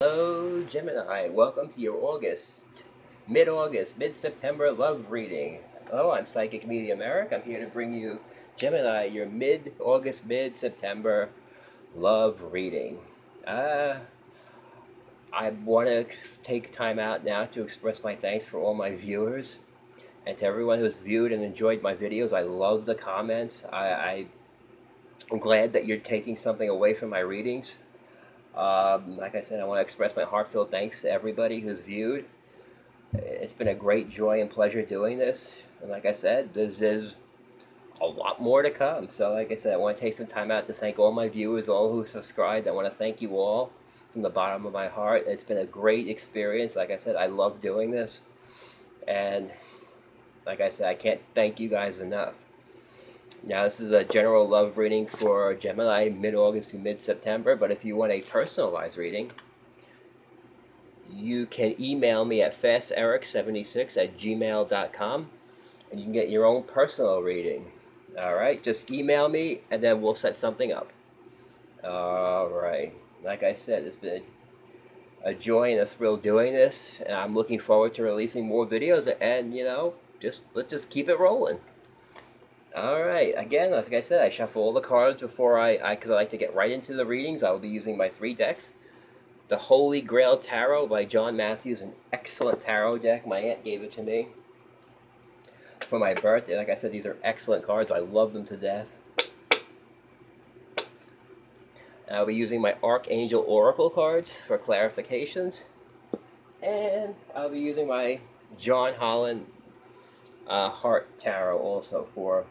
Hello, Gemini. Welcome to your mid-August, mid-September love reading. Oh, I'm Psychic Media Merrick. I'm here to bring you, Gemini, your mid-August, mid-September love reading. I want to take time out now to express my thanks for all my viewers and to everyone who's viewed and enjoyed my videos. I love the comments. I'm glad that you're taking something away from my readings. Like I said, I want to express my heartfelt thanks to everybody who's viewed. It's been a great joy and pleasure doing this. And like I said, there's a lot more to come. So like I said, I want to take some time out to thank all my viewers, all who subscribed. I want to thank you all from the bottom of my heart. It's been a great experience. Like I said, I love doing this. And like I said, I can't thank you guys enough. Now, this is a general love reading for Gemini mid-August to mid-September, but if you want a personalized reading, you can email me at fasseric76@gmail.com, and you can get your own personal reading. Alright, just email me, and then we'll set something up. Alright, like I said, it's been a joy and a thrill doing this, and I'm looking forward to releasing more videos, and, let's just keep it rolling. Alright, again, like I said, I shuffle all the cards before because I like to get right into the readings. I will be using my 3 decks. The Holy Grail Tarot by John Matthews, an excellent tarot deck. My aunt gave it to me for my birthday. Like I said, these are excellent cards. I love them to death. I'll be using my Archangel Oracle cards for clarifications. And I'll be using my John Holland Heart Tarot also for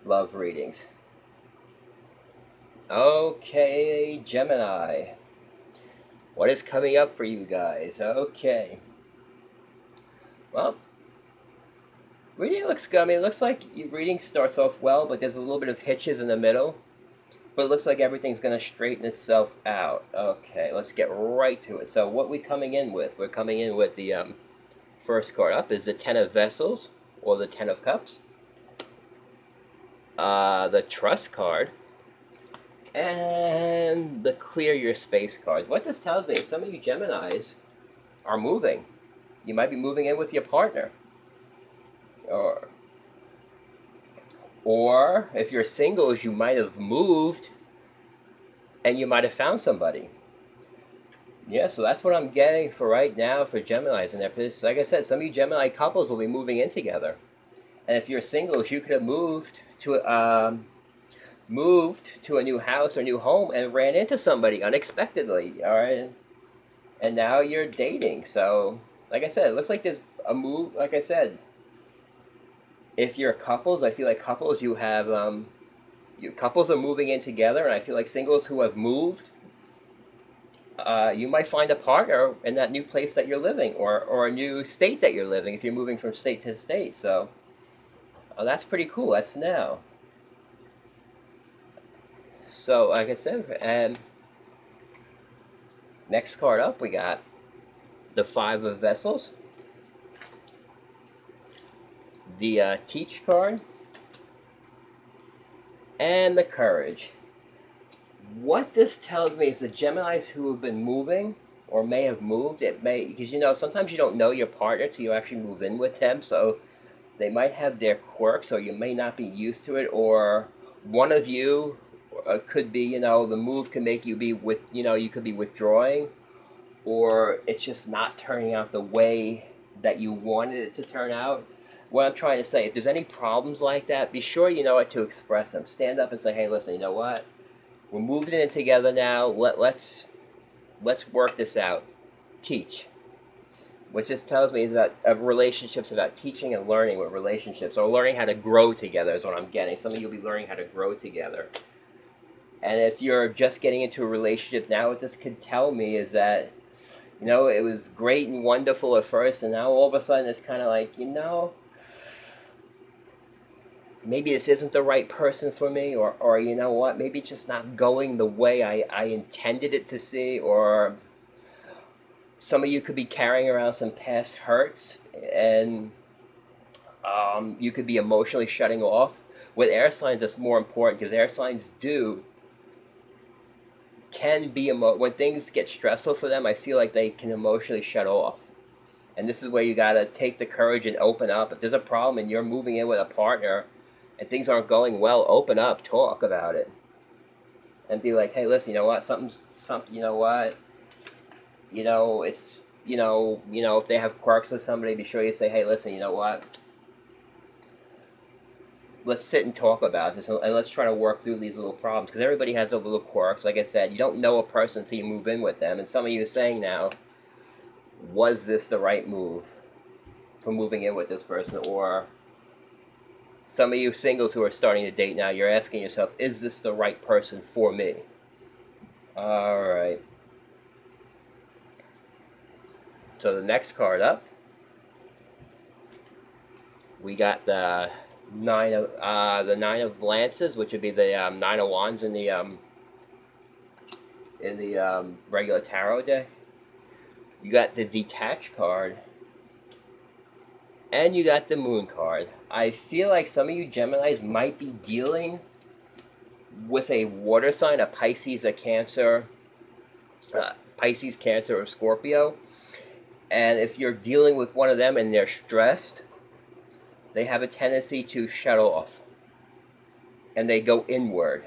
love readings. Okay, Gemini. What is coming up for you guys? Okay. Well, reading looks good. I mean, it looks like your reading starts off well, but there's a little bit of hitches in the middle. But it looks like everything's going to straighten itself out. Okay, let's get right to it. So what are we coming in with? We're coming in with the first card up is the Ten of Vessels, or the Ten of Cups. The Trust card, and the Clear Your Space card. What this tells me is some of you Geminis are moving. You might be moving in with your partner. Or if you're singles, you might have moved and you might have found somebody. Yeah, so that's what I'm getting for right now for Geminis. And like I said, some of you Gemini couples will be moving in together. And if you're singles, you could have moved to a new house or new home and ran into somebody unexpectedly, all right? And now you're dating. So, like I said, it looks like there's a move. Like I said, if you're couples, I feel like couples, couples are moving in together, and I feel like singles who have moved, you might find a partner in that new place that you're living, or a new state that you're living if you're moving from state to state. So, that's pretty cool. That's now. So, like I said, and next card up, we got the Five of Vessels, the Teach card, and the Courage. What this tells me is the Geminis who have been moving, or may have moved, because sometimes you don't know your partner till you actually move in with them, so they might have their quirks, or you may not be used to it, or one of you could be, the move can make you be you could be withdrawing, or it's just not turning out the way that you wanted it to turn out. What I'm trying to say, if there's any problems like that, be sure you know what to express them. Stand up and say, hey, listen, you know what? We're moving in together now. Let's work this out. Teach. What just tells me is that relationships, about teaching and learning with relationships, or learning how to grow together is what I'm getting. Some of you will be learning how to grow together. And if you're just getting into a relationship now, what this could tell me is that, it was great and wonderful at first, and now all of a sudden it's kind of like, maybe this isn't the right person for me, or you know what, maybe it's just not going the way I intended it to see, or some of you could be carrying around some past hurts, and you could be emotionally shutting off. With air signs, that's more important, because air signs do can be when things get stressful for them, I feel like they can emotionally shut off. And this is where you gotta take the courage and open up. If there's a problem and you're moving in with a partner and things aren't going well, open up, talk about it, and be like, hey, listen, you know what, something, you know what, it's, if they have quirks with somebody, be sure you say, hey, listen, you know what, let's sit and talk about this, and let's try to work through these little problems, because everybody has their little quirks. Like I said, you don't know a person until you move in with them, and some of you are saying now, was this the right move for moving in with this person? Or some of you singles who are starting to date now, you're asking yourself, is this the right person for me? All right. So the next card up, we got the nine of lances, which would be the 9 of wands in the regular tarot deck. You got the detached card, and you got the moon card. I feel like some of you Geminis might be dealing with a water sign, a Pisces, a Cancer, Pisces, Cancer, or Scorpio. And if you're dealing with one of them and they're stressed, they have a tendency to shut off, and they go inward.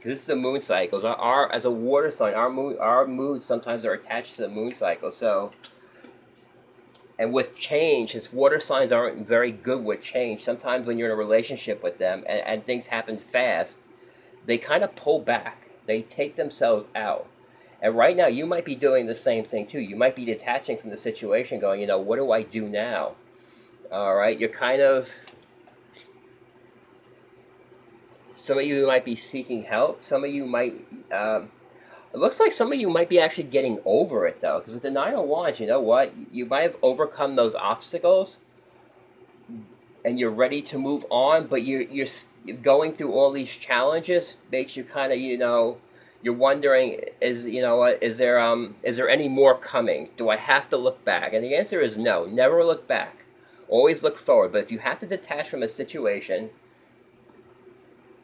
This is the moon cycles. As a water sign, our moods sometimes are attached to the moon cycle. So, and with change, his water signs aren't very good with change. Sometimes when you're in a relationship with them and things happen fast, they kind of pull back. They take themselves out. And right now, you might be doing the same thing too. You might be detaching from the situation, going, what do I do now? All right, you're kind of. Some of you might be seeking help. Some of you might, it looks like some of you might be actually getting over it, though. Because with the 9 of wands, you know what? You might have overcome those obstacles, and you're ready to move on, but you're going through all these challenges makes you kind of, you're wondering, is there any more coming? Do I have to look back? And the answer is no. Never look back. Always look forward. But if you have to detach from a situation,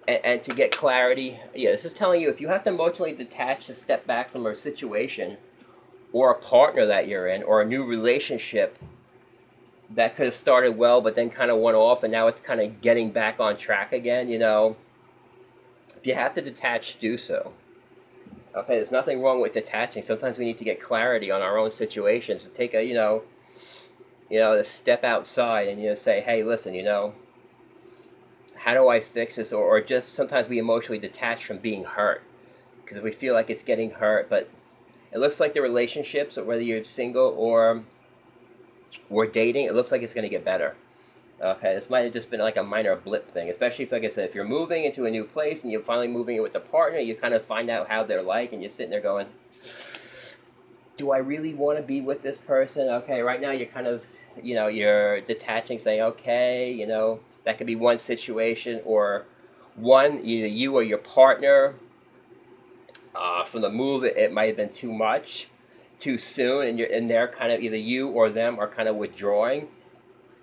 and to get clarity, this is telling you if you have to emotionally detach to step back from a situation or a partner that you're in or a new relationship that could have started well but then kind of went off and now it's kind of getting back on track again, if you have to detach, do so. Okay, there's nothing wrong with detaching. Sometimes we need to get clarity on our own situations, to take a, to step outside and, say, hey, listen, how do I fix this? Or just sometimes we emotionally detach from being hurt because we feel like it's getting hurt. But it looks like the relationships, or whether you're single or dating, it looks like it's going to get better. Okay, this might have just been like a minor blip thing, especially if, like I said, if you're moving into a new place and you're finally moving in with a partner, you kind of find out how they're like, and you're sitting there going, do I really want to be with this person? Okay, right now you're kind of, you're detaching, saying, okay, that could be one situation, or either you or your partner, from the move, it might have been too much, too soon, and they're kind of, either you or them are kind of withdrawing.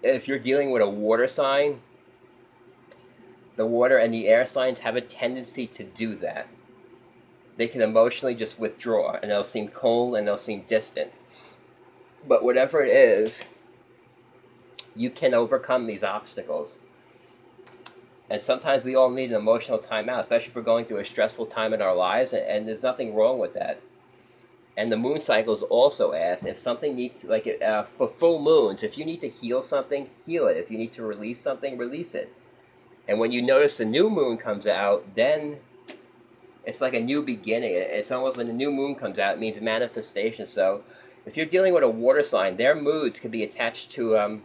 If you're dealing with a water sign, the water and the air signs have a tendency to do that. They can emotionally just withdraw, and they'll seem cold and they'll seem distant. But whatever it is, you can overcome these obstacles. And sometimes we all need an emotional timeout, especially if we're going through a stressful time in our lives, and there's nothing wrong with that. And the moon cycles also ask if something needs, for full moons, if you need to heal something, heal it. If you need to release something, release it. And when you notice the new moon comes out, then it's like a new beginning. It's almost when the new moon comes out, it means manifestation. So if you're dealing with a water sign, their moods could be attached to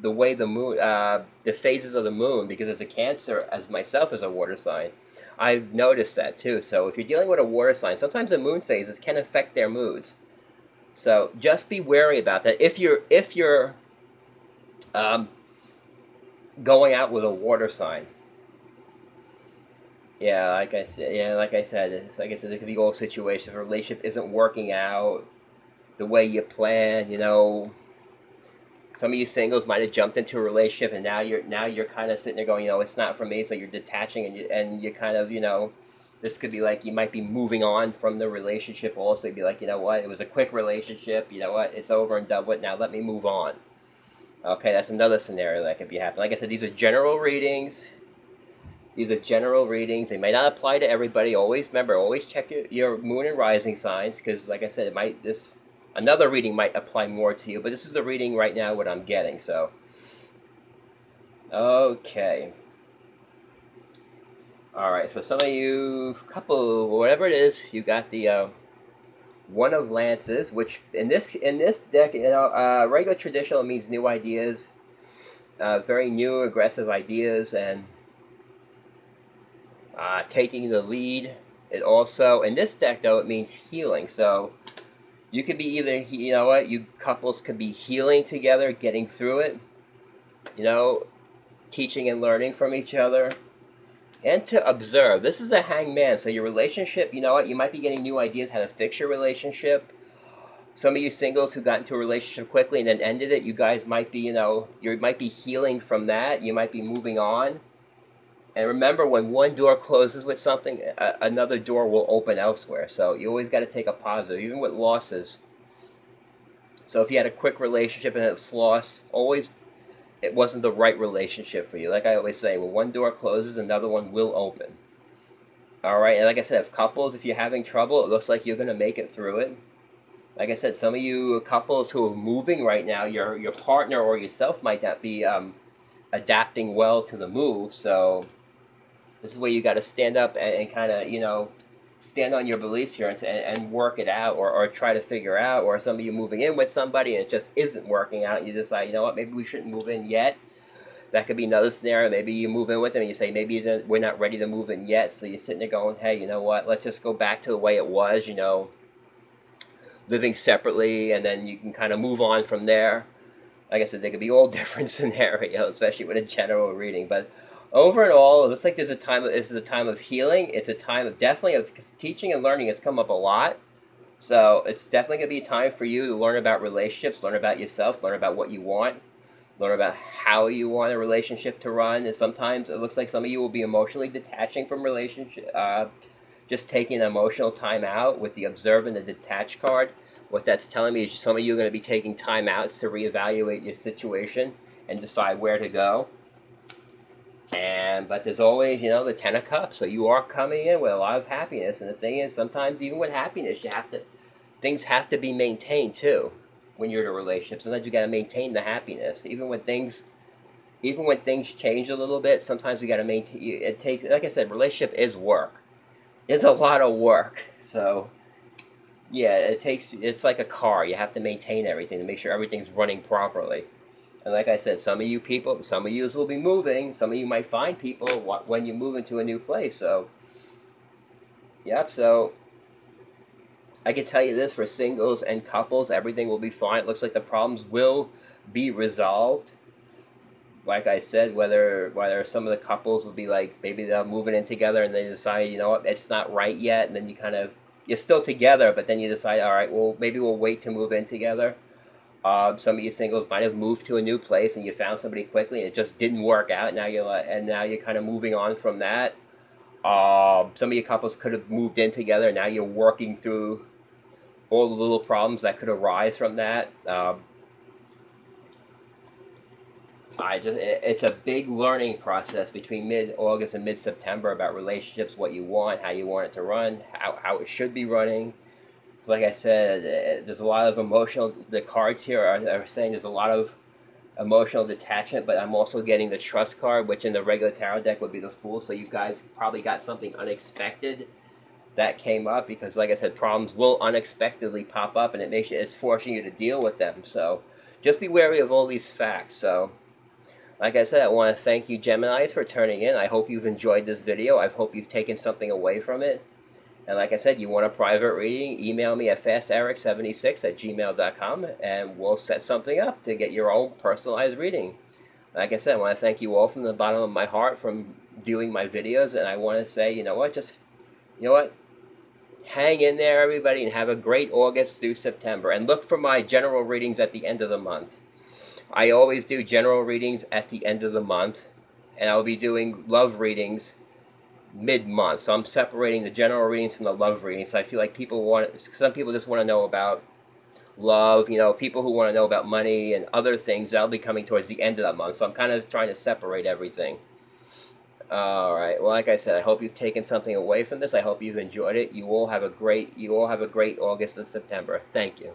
the way the moon, the phases of the moon, because as a Cancer, as myself as a water sign, I've noticed that too. So if you're dealing with a water sign, sometimes the moon phases can affect their moods. So just be wary about that. If you're going out with a water sign, like I said, there could be all situations. If a relationship isn't working out the way you plan, some of you singles might have jumped into a relationship, and now you're kind of sitting there going, it's not for me. So you're detaching, and you kind of, This could be like you might be moving on from the relationship also. You'd be like, you know what, it was a quick relationship, you know what, it's over and done with, now let me move on. Okay, that's another scenario that could be happening. Like I said, these are general readings. These are general readings. They may not apply to everybody. Always remember, always check your moon and rising signs, because like I said, it might another reading might apply more to you, but this is the reading right now what I'm getting. So okay. All right, for some of you couple, whatever it is, you got the One of Lances, which in this deck, regular traditional means new ideas, very new, aggressive ideas, and taking the lead. It also, in this deck though, it means healing. So you could be either, you know what, you couples could be healing together, getting through it, you know, teaching and learning from each other. And to observe. This is a hangman, so your relationship, you know what, you might be getting new ideas how to fix your relationship. Some of you singles who got into a relationship quickly and then ended it, you guys might be, you know, you might be healing from that. You might be moving on. And remember, when one door closes with something, another door will open elsewhere. So you always got to take a positive, even with losses. So if you had a quick relationship and it's lost, always, it wasn't the right relationship for you. Like I always say, when one door closes, another one will open. All right, and like I said, if couples, if you're having trouble, it looks like you're going to make it through it. Like I said, some of you couples who are moving right now, your partner or yourself might not be adapting well to the move. So this is where you got to stand up and kind of, you know, stand on your beliefs here and work it out, or try to figure out. Or some of you moving in with somebody and it just isn't working out, and you decide, you know what, maybe we shouldn't move in yet. That could be another scenario. Maybe you move in with them and you say, maybe we're not ready to move in yet. So you're sitting there going, hey, you know what, let's just go back to the way it was, you know, living separately, and then you can kind of move on from there. Like I said, they could be all different scenarios, especially with a general reading. But over and all, it looks like this is a time of healing. It's a time of definitely of teaching and learning has come up a lot. So it's definitely going to be a time for you to learn about relationships, learn about yourself, learn about what you want, learn about how you want a relationship to run. And sometimes it looks like some of you will be emotionally detaching from relationship, just taking an emotional time out with the observe and the detach card. What that's telling me is some of you are going to be taking time out to reevaluate your situation and decide where to go. But there's always, you know, the Ten of Cups. So you are coming in with a lot of happiness. And the thing is, sometimes even with happiness, things have to be maintained too. When you're in a relationship, sometimes you got to maintain the happiness. Even when things change a little bit, sometimes we got to maintain. It takes, like I said, relationship is work. It's a lot of work. So yeah, it's like a car. You have to maintain everything to make sure everything's running properly. And like I said, some of you will be moving. Some of you might find people when you move into a new place. So, yep. So, I can tell you this, for singles and couples, everything will be fine. It looks like the problems will be resolved. Like I said, whether some of the couples will be like, maybe they're moving in together and they decide, you know what, it's not right yet. And then you're still together, but then you decide, all right, well, maybe we'll wait to move in together. Some of you singles might have moved to a new place and you found somebody quickly and it just didn't work out. Now you're kind of moving on from that. Some of you couples could have moved in together and now you're working through all the little problems that could arise from that. It's a big learning process between mid-August and mid-September about relationships, what you want, how you want it to run, how it should be running. So like I said, there's a lot of the cards here are saying there's a lot of emotional detachment, but I'm also getting the trust card, which in the regular tarot deck would be the Fool. So you guys probably got something unexpected that came up, because like I said, problems will unexpectedly pop up and it's forcing you to deal with them. So just be wary of all these facts. So like I said, I want to thank you, Geminis, for turning in. I hope you've enjoyed this video. I hope you've taken something away from it. And like I said, you want a private reading, email me at fasseric76@gmail.com and we'll set something up to get your own personalized reading. Like I said, I want to thank you all from the bottom of my heart from viewing my videos. And I want to say, you know what, hang in there, everybody, and have a great August through September. And look for my general readings at the end of the month. I always do general readings at the end of the month. And I'll be doing love readings mid-month. So I'm separating the general readings from the love readings. I feel like some people just want to know about love, people who want to know about money and other things. That'll be coming towards the end of the month. So I'm kind of trying to separate everything. All right. Well, like I said, I hope you've taken something away from this. I hope you've enjoyed it. You all have a great August and September. Thank you.